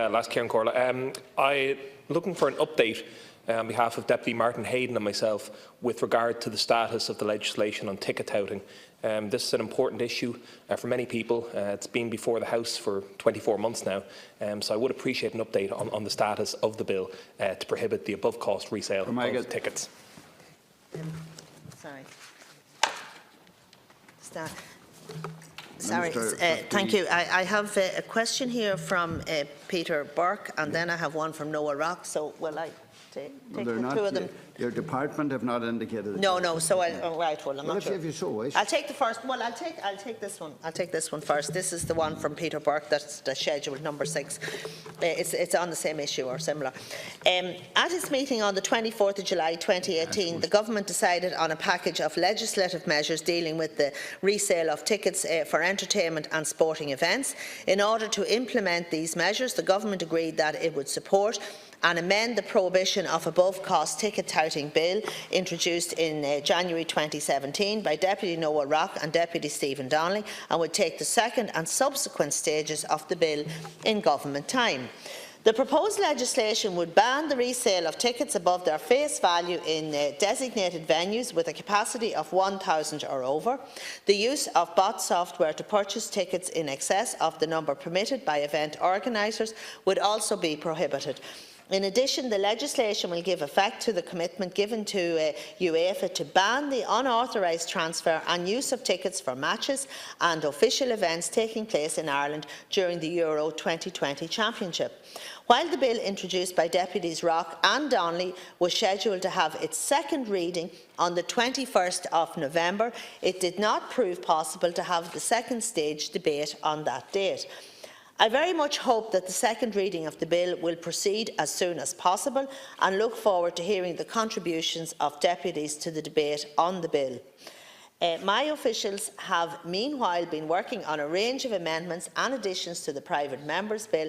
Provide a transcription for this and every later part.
Last Kieran Corla. I'm looking for an update on behalf of Deputy Martin Hayden and myself with regard to the status of the legislation on ticket touting. This is an important issue for many people. It's been before the House for 24 months now, so I would appreciate an update on the status of the bill to prohibit the above-cost resale of tickets. Thank you. I have a question here from Peter Burke, and then I have one from Noel. So will I take the two of them? Your department have not indicated. No. So right. Well, I'm not sure. If you so wish. I'll take the first. Well, I'll take this one. I'll take this one first. This is the one from Peter Burke. That's the schedule number 6. It's on the same issue or similar. At its meeting on the 24th of July 2018, the government decided on a package of legislative measures dealing with the resale of tickets for entertainment and sporting events. In order to implement these measures, the government agreed that it would support and amend the prohibition of above-cost ticket touting bill introduced in January 2017 by Deputy Noel Rock and Deputy Stephen Donnelly, and would take the second and subsequent stages of the bill in government time. The proposed legislation would ban the resale of tickets above their face value in designated venues with a capacity of 1,000 or over. The use of bot software to purchase tickets in excess of the number permitted by event organisers would also be prohibited. In addition, the legislation will give effect to the commitment given to UEFA to ban the unauthorised transfer and use of tickets for matches and official events taking place in Ireland during the Euro 2020 Championship. While the bill introduced by Deputies Rock and Donnelly was scheduled to have its second reading on the 21st of November, it did not prove possible to have the second stage debate on that date. I very much hope that the second reading of the bill will proceed as soon as possible and look forward to hearing the contributions of deputies to the debate on the bill. My officials have meanwhile been working on a range of amendments and additions to the private members' bill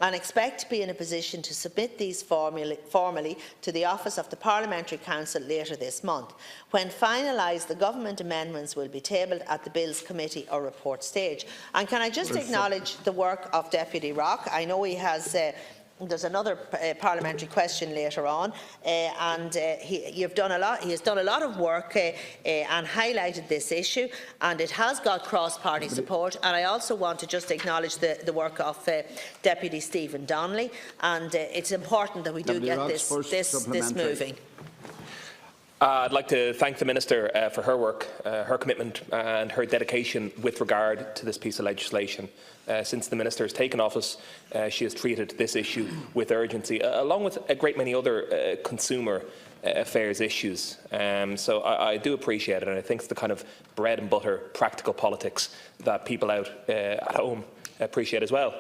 and expect to be in a position to submit these formally to the Office of the Parliamentary Council later this month. When finalised, the government amendments will be tabled at the Bills Committee or report stage. And can I just acknowledge the work of Deputy Rock? I know he has there's another parliamentary question later on, and he has done a lot of work and highlighted this issue, and it has got cross-party support. And I also want to just acknowledge the work of Deputy Stephen Donnelly, and it's important that we do get this moving. I'd like to thank the Minister for her work, her commitment and her dedication with regard to this piece of legislation. Since the Minister has taken office, she has treated this issue with urgency, along with a great many other consumer affairs issues. So I do appreciate it, and I think it's the kind of bread and butter practical politics that people out at home appreciate as well.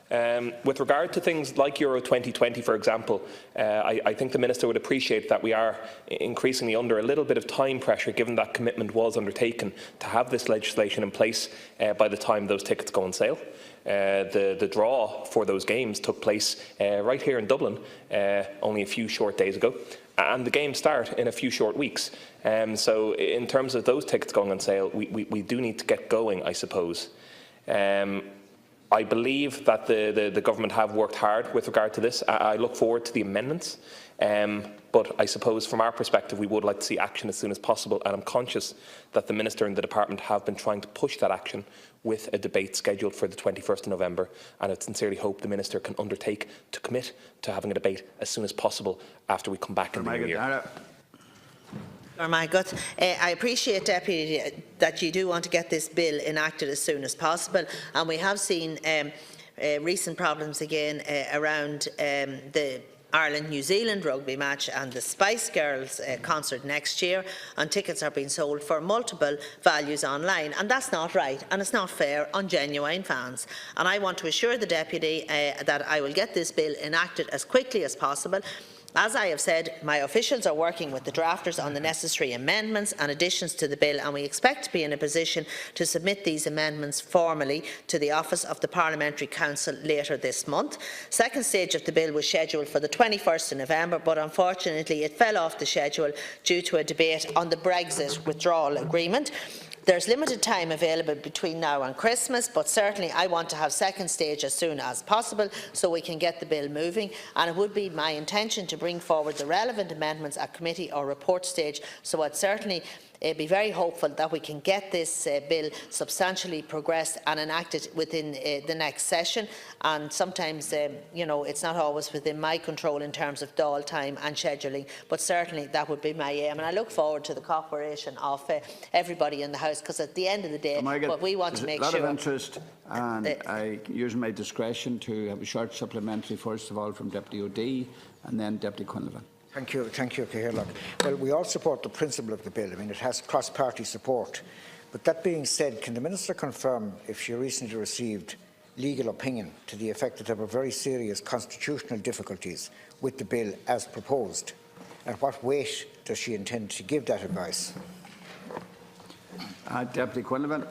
With regard to things like Euro 2020, for example, I think the Minister would appreciate that we are increasingly under a little bit of time pressure, given that commitment was undertaken to have this legislation in place by the time those tickets go on sale. The draw for those games took place right here in Dublin only a few short days ago, and the games start in a few short weeks. So in terms of those tickets going on sale, we do need to get going, I suppose. I believe that the government have worked hard with regard to this. I look forward to the amendments, but I suppose from our perspective we would like to see action as soon as possible, and I'm conscious that the Minister and the Department have been trying to push that action with a debate scheduled for the 21st of November, and I sincerely hope the Minister can undertake to commit to having a debate as soon as possible after we come back in the new year. I appreciate, Deputy, that you do want to get this bill enacted as soon as possible, and we have seen recent problems again around the Ireland-New Zealand rugby match and the Spice Girls concert next year, and tickets are being sold for multiple values online, and that's not right and it's not fair on genuine fans. And I want to assure the Deputy that I will get this bill enacted as quickly as possible. As I have said, my officials are working with the drafters on the necessary amendments and additions to the bill, and we expect to be in a position to submit these amendments formally to the Office of the Parliamentary Council later this month. Second stage of the bill was scheduled for the 21st of November, but unfortunately it fell off the schedule due to a debate on the Brexit withdrawal agreement. There's limited time available between now and Christmas, but certainly I want to have second stage as soon as possible so we can get the bill moving, and it would be my intention to bring forward the relevant amendments at committee or report stage. So I'd certainly be very hopeful that we can get this bill substantially progressed and enacted within the next session. And sometimes, you know, it's not always within my control in terms of Dáil time and scheduling, but certainly that would be my aim. And I look forward to the cooperation of everybody in the House, because at the end of the day, what we want to make sure... There's a lot of interest, and I use my discretion to have a short supplementary, first of all, from Deputy O'Dea and then Deputy Quinlivan. Thank you, Cahirlock. Well, we all support the principle of the bill. I mean, it has cross-party support. But that being said, can the Minister confirm if she recently received legal opinion to the effect that there were very serious constitutional difficulties with the bill as proposed? And what weight does she intend to give that advice? Deputy Quinlivan.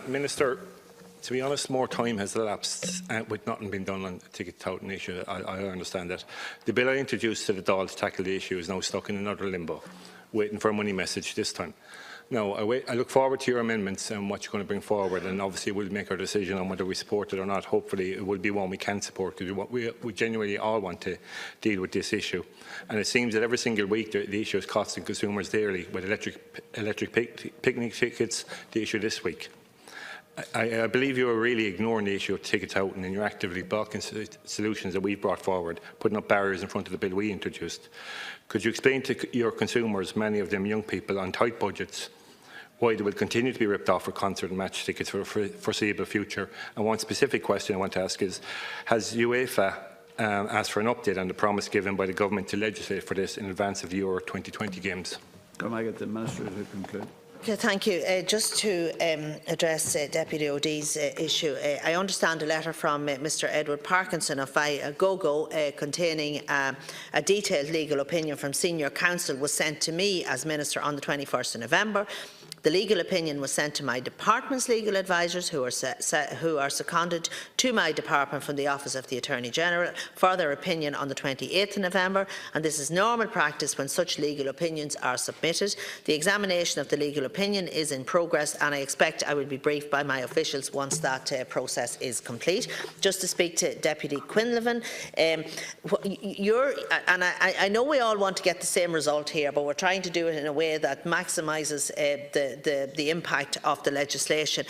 Minister, to be honest, more time has elapsed with nothing being done on the ticket touting issue. I understand that. The bill I introduced to the Dáil to tackle the issue is now stuck in another limbo, waiting for a money message this time. Now, I look forward to your amendments and what you're going to bring forward, and obviously we'll make our decision on whether we support it or not. Hopefully it will be one we can support, because we genuinely all want to deal with this issue. And it seems that every single week the issue is costing consumers dearly, with electric picnic tickets, the issue this week. I believe you are really ignoring the issue of ticket touting, and you're actively blocking solutions that we've brought forward, putting up barriers in front of the bill we introduced. Could you explain to your consumers, many of them young people on tight budgets, why they will continue to be ripped off for concert and match tickets for a foreseeable future? And one specific question I want to ask is, has UEFA asked for an update on the promise given by the government to legislate for this in advance of the Euro 2020 games? Can I get the Minister to conclude? Okay, thank you. Just to address Deputy O'Dea's issue, I understand a letter from Mr Edward Parkinson of GoGo containing a detailed legal opinion from Senior Counsel was sent to me as Minister on the 21st of November. The legal opinion was sent to my department's legal advisers, who are seconded to my department from the Office of the Attorney-General, for their opinion on the 28th of November, and this is normal practice when such legal opinions are submitted. The examination of the legal opinion is in progress, and I expect I will be briefed by my officials once that process is complete. Just to speak to Deputy Quinlivan, I know we all want to get the same result here, but we're trying to do it in a way that maximises the impact of the legislation.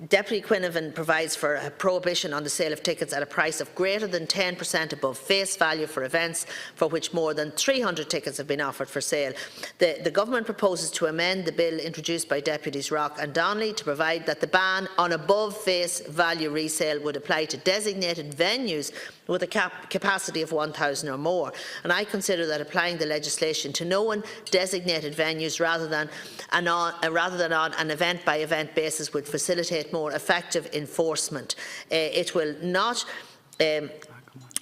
Deputy Quinlivan provides for a prohibition on the sale of tickets at a price of greater than 10% above face value for events for which more than 300 tickets have been offered for sale. The Government proposes to amend the bill introduced by Deputies Rock and Donnelly to provide that the ban on above face value resale would apply to designated venues with a capacity of 1,000 or more. And I consider that applying the legislation to known designated venues rather than on an event-by-event basis would facilitate more effective enforcement. It will not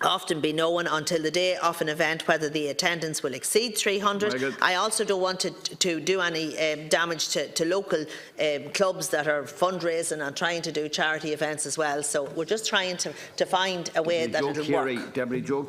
often be known until the day of an event whether the attendance will exceed 300. I also don't want to do any damage to local clubs that are fundraising and trying to do charity events as well. So we're just trying to find a way that it will work. Deputy Joe